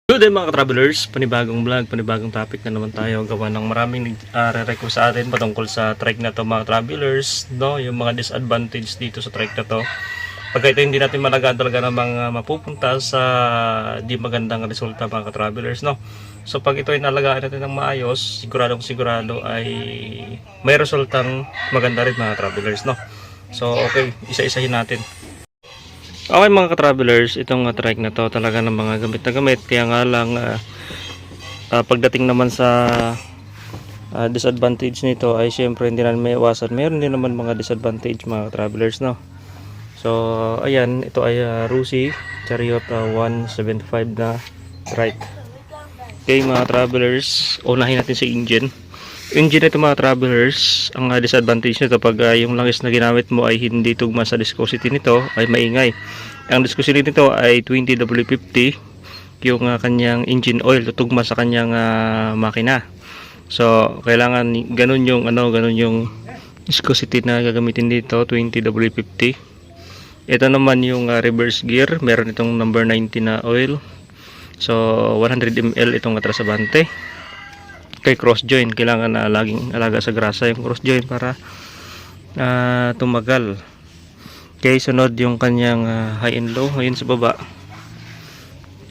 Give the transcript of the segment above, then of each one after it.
Good day mga travelers, panibagong vlog, panibagong topic na naman tayo. Gawa ng maraming re-request sa atin patungkol sa trike na to mga travelers, no? Yung mga disadvantage dito sa trike na to. Pagka ito hindi natin malagaan talaga ng mga mapupunta sa di magandang resulta mga travelers, no? So pag ito ay nalagaan natin ng maayos, sigurado ay may resultang maganda rin mga travelers, no? So okay, isa-isahin natin. Okay mga ka-travelers, itong trike na to talaga ng mga gamit na gamit. Kaya nga lang pagdating naman sa disadvantage nito ay syempre hindi naman may iwasan. Meron din naman mga disadvantage mga ka-travelers, no. So ayan, ito ay Rusi Chariot 175 na trike. Okay mga travelers, unahin natin sa engine. Engine nito mga travelers, ang disadvantage nito pag yung langis na ginamit mo ay hindi tugma sa viscosity nito ay maingay. Ang viscosity nito ay 20W50, yung kanyang engine oil tutugma sa kanyang makina. So kailangan ganun yung viscosity na gagamitin dito, 20W50. Ito naman yung reverse gear, meron itong number 90 na oil. So 100 ml itong atrasabante. Kay cross joint, kailangan na laging alaga sa grasa yung cross joint para tumagal. Okay, sunod yung kanyang high and low. Ngayon sa baba,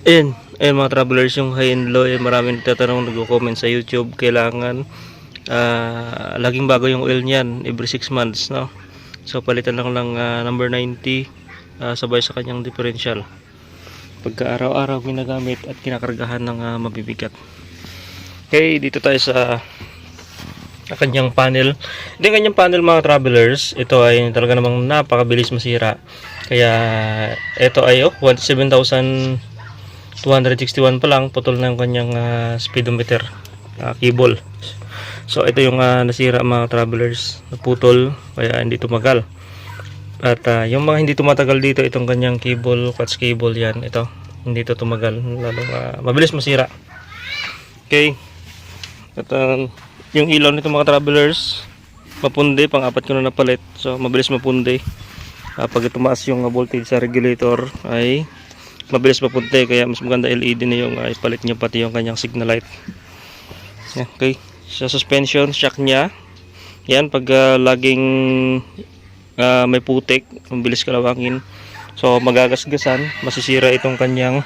ayun mga travelers, yung high and low maraming nagtatanong, nagko-comment sa YouTube, kailangan laging bago yung oil niyan every 6 months, no? So palitan lang ng number 90 sabay sa kanyang differential pagka araw-araw ginagamit at kinakargahan ng mabibigat. Okay, dito tayo sa kanyang panel. Yung kanyang panel mga travelers, ito ay talaga namang napakabilis masira. Kaya ito ay 7,261 pa lang, putol na yung kanyang speedometer cable. So ito yung nasira mga travelers, naputol kaya hindi tumagal. At yung mga hindi tumatagal dito, itong kanyang cable, clutch cable yan, ito hindi ito tumagal, lalo mabilis masira. Okay. At yung ilaw nito mga travelers, mapundi, pang-apat ko na napalit. So mabilis mapundi. Pag tumaas yung voltage sa regulator ay mabilis mapundi, kaya mas maganda LED na yung ipalit niyo, pati yung kanyang signal light. Okay. Sa suspension shock niya, yan pag laging may putik, mabilis kalawangin, so magagasgasan, masisira itong kanyang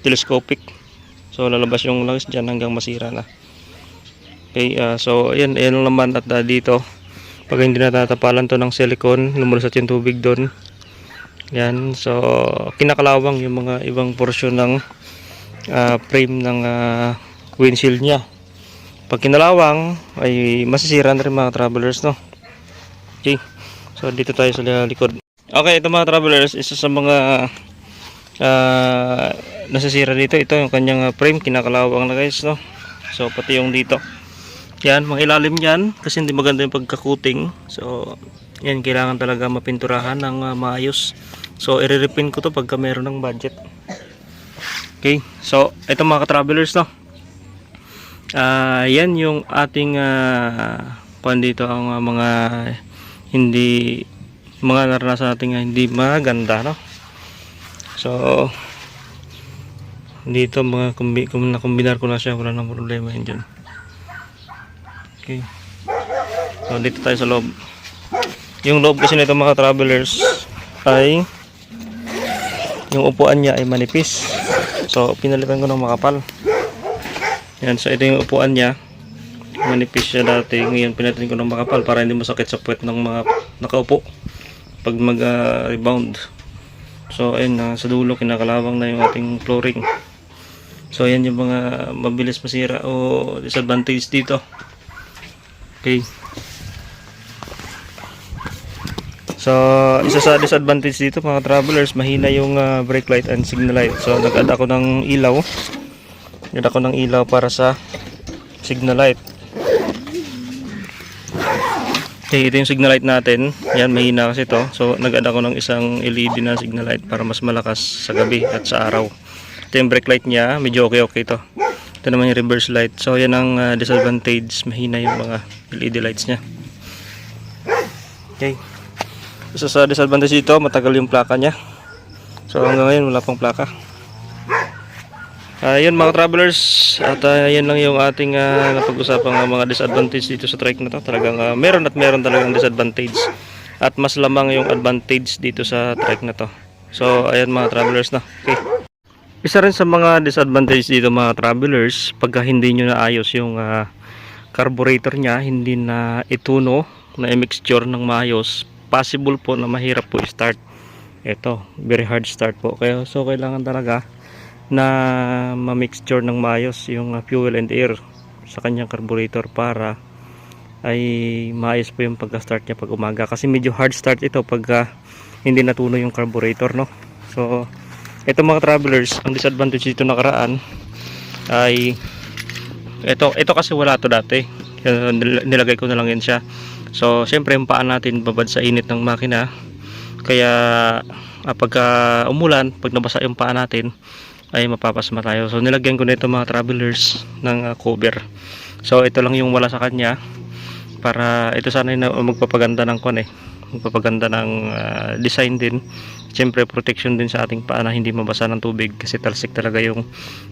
telescopic. So lalabas yung langis dyan hanggang masira na. Okay, so ayan naman. At dito, pag hindi natatapalan to ng silicone, lumulusot yung tubig doon. Yan, so kinakalawang yung mga ibang portion ng frame ng windshield nya. Pag kinalawang ay masisira na rin mga travelers, no. Okay, so dito tayo sa likod. Okay, ito mga travelers, isa sa mga nasisira dito, ito yung kanyang frame, kinakalawang na guys, no. So pati yung dito, yan, mga ilalim yan kasi hindi maganda yung pagkakuting. So yan, kailangan talaga mapinturahan ng maayos. So i-repaint ko to pagka meron ng budget. Okay, so ito mga ka-travelers, no. Yan yung ating dito ang mga naranasan natin hindi maganda, no. So dito mga nakombinar ko na siya, wala nang problema yun dyan. Okay, so dito tayo sa loob. Yung loob kasi nito mga travelers ay yung upuan niya ay manipis, so pinalitan ko ng makapal. Yan, so ito yung upuan niya, manipis siya dati, ngayon pinalitan ko ng makapal para hindi masakit sa puwet ng mga nakaupo pag mag rebound. So ayun, sa dulo kinakalawang na yung ating flooring. So yan yung mga mabilis masira o disadvantage dito. Okay, so isa sa disadvantage dito mga travelers, mahina yung brake light and signal light. So nag-add ako ng ilaw, para sa signal light. Okay, ito yung signal light natin. Yan, mahina kasi ito. So nag-add ako ng isang LED na signal light para mas malakas sa gabi at sa araw. Ito yung brake light niya, medyo okay ito. Ito naman yung reverse light. So yan ang disadvantage, mahina yung mga LED lights niya. Okay, isa sa disadvantage dito, matagal yung plaka niya. So hanggang ngayon wala pang plaka. Ayun mga travelers, at yan lang yung ating napag-usapang mga disadvantage dito sa trike na to. Talagang meron at meron talagang disadvantage. At mas lamang yung advantage dito sa trike na to. So ayun mga travelers na. Okay. Isa rin sa mga disadvantage dito mga travelers, pagka hindi nyo naayos yung carburetor nya, hindi na ituno, na i-mixture ng maayos, possible po na mahirap po i-start. Ito, very hard start po. Kaya so kailangan talaga na ma-mixture ng maayos yung fuel and air sa kanyang carburetor para ay maayos po yung pagka-start niya pag umaga, kasi medyo hard start ito pag hindi natuno yung carburetor, no? So ito mga travelers, ang disadvantage dito nakaraan ay ito kasi wala to dati. Kaya nilagay ko na lang yan siya. So syempre yung paa natin babad sa init ng makina, kaya pagka umulan, pag nabasa yung paa natin ay mapapasma tayo. So nilagyan ko nito mga travelers ng cover. So ito lang yung wala sa kanya, para ito sana yung magpapaganda ng magpapaganda ng design din. Siyempre protection din sa ating paa na hindi mabasa ng tubig, kasi talsik talaga yung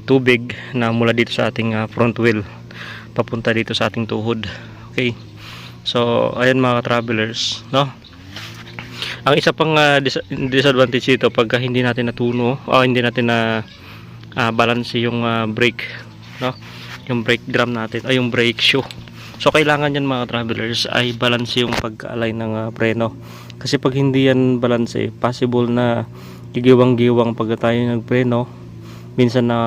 tubig na mula dito sa ating front wheel papunta dito sa ating tuhod. Okay, so ayan mga travelers, no? Ang isa pang disadvantage dito pagka hindi natin natuno o hindi natin na balance yung brake, no? Yung brake drum natin ay yung brake shoe. So kailangan yan mga travelers ay balance yung pag-align ng preno, kasi pag hindi yan balance possible na gigiwang-giwang pag tayo nagpreno, minsan na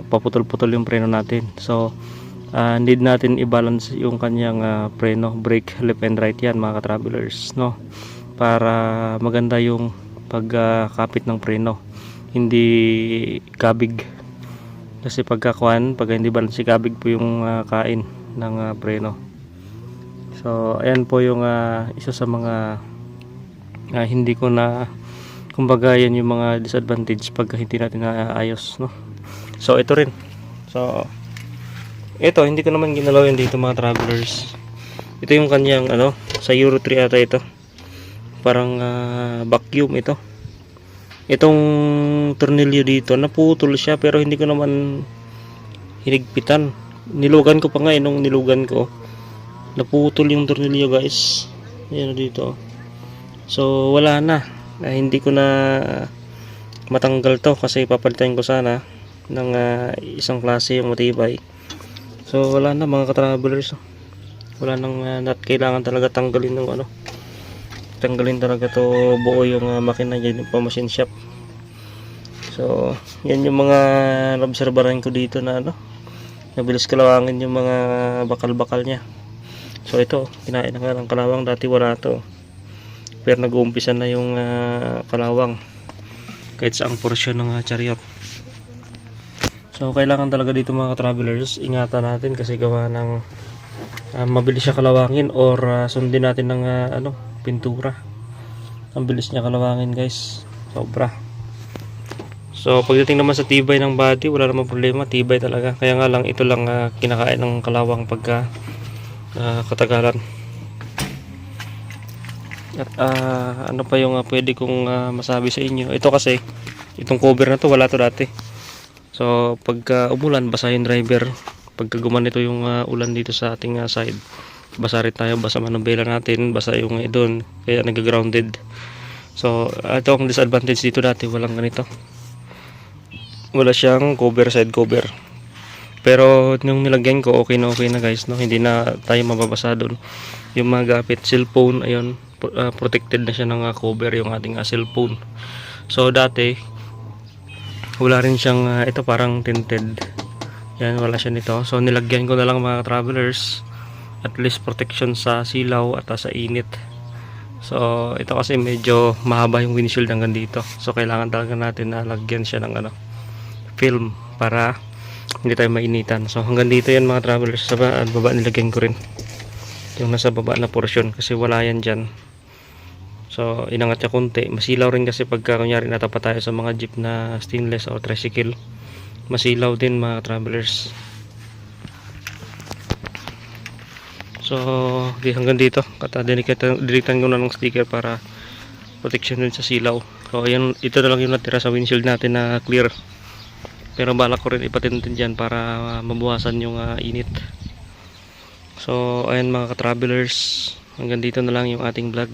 paputol-putol yung preno natin. So need natin i-balance yung kanyang preno, brake, left and right yan mga travelers, no? Para maganda yung pagkapit ng preno, hindi kabig. Kasi pag hindi balance, kabig po yung kain ng preno. So ayan po yung isa sa mga hindi ko na, kumbaga yan yung mga disadvantage pag hindi natin naayos, no? So ito rin, so ito hindi ko naman ginalaw yan dito mga travelers. Ito yung kanyang sa Euro 3 ata ito, parang vacuum ito. Itong tornilyo dito naputol siya, pero hindi ko naman hinigpitan. Nilugan ko pa nga nung nilugan ko naputol yung tornilyo guys. Ayan dito. So wala na, hindi ko na matanggal to, kasi papalitan ko sana ng isang klase yung matibay. So wala na mga ka-travelers, wala nang nut. Kailangan talaga tanggalin ng tanggalin talaga to buo yung makina dyan pa machine shop. So yan yung mga obserbaran ko dito na nabilis kalawangin yung mga bakal-bakal nya. So ito, kinain na nga ng kalawang, dati wala to, pero nag-uumpisa na yung kalawang kahit saang porsyon ng chariot. So kailangan talaga dito mga travelers, ingatan natin, kasi gawa ng mabilis siya kalawangin, or sundin natin ng pintura. Ang bilis niya kalawangin guys, sobra. So pagdating naman sa tibay ng body, wala namang problema, tibay talaga. Kaya nga lang ito lang kinakain ng kalawang pagka katagalan. At ano pa yung pwede kong masabi sa inyo, ito kasi itong cover na to wala to dati. So pagka umulan, basa yung driver. Pagka gumanito yung ulan dito sa ating side, basa rin tayo, basa man ang bela natin, basa yung doon, kaya nag-grounded. So ito ang disadvantage dito, dati walang ganito, wala siyang cover, side cover. Pero nung nilagyan ko, okay na guys, no? Hindi na tayo mababasa doon. Yung mga gapit, cellphone, ayun, protected na siya ng cover yung ating cellphone. So dati wala rin siyang ito, parang tinted yan, wala siya nito. So nilagyan ko na lang mga travelers, at least protection sa silaw at sa init. So ito kasi medyo mahaba yung windshield hanggang dito, so kailangan talaga natin na lagyan siya ng film para hindi tayo mainitan. So hanggang dito yan mga travelers, sa baba nilagyan ko rin yung nasa baba na portion, kasi wala yan dyan. So inangat niya konti, masilaw rin kasi pagka kunyari natapat tayo sa mga jeep na stainless o tricycle, masilaw din mga travelers. So okay, hanggang dito dinikitan ko na ng sticker para protection din sa silaw. So ayan, ito na lang yung natira sa windshield natin na clear. Pero balak ko rin ipatintin dyan para mabuwasan yung init. So ayan mga ka-travelers, hanggang dito na lang yung ating vlog.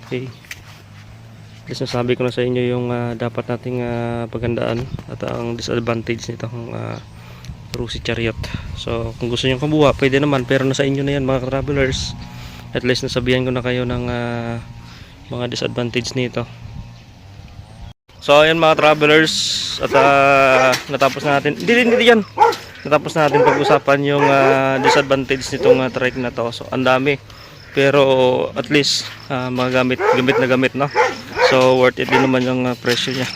Okay, at least nasabi ko na sa inyo yung dapat nating paghandaan at ang disadvantage nitong Rusi Chariot. So kung gusto nyo kumuha, pwede naman, pero nasa inyo na yan mga ka-travelers. At least nasabihan ko na kayo ng mga disadvantage nito. So ayan mga travelers, at natapos na natin, hindi yan, natapos na natin pag-usapan yung disadvantage nitong trike na to. So ang dami, pero at least mga gamit na gamit, no? So worth it din naman yung presyo niya.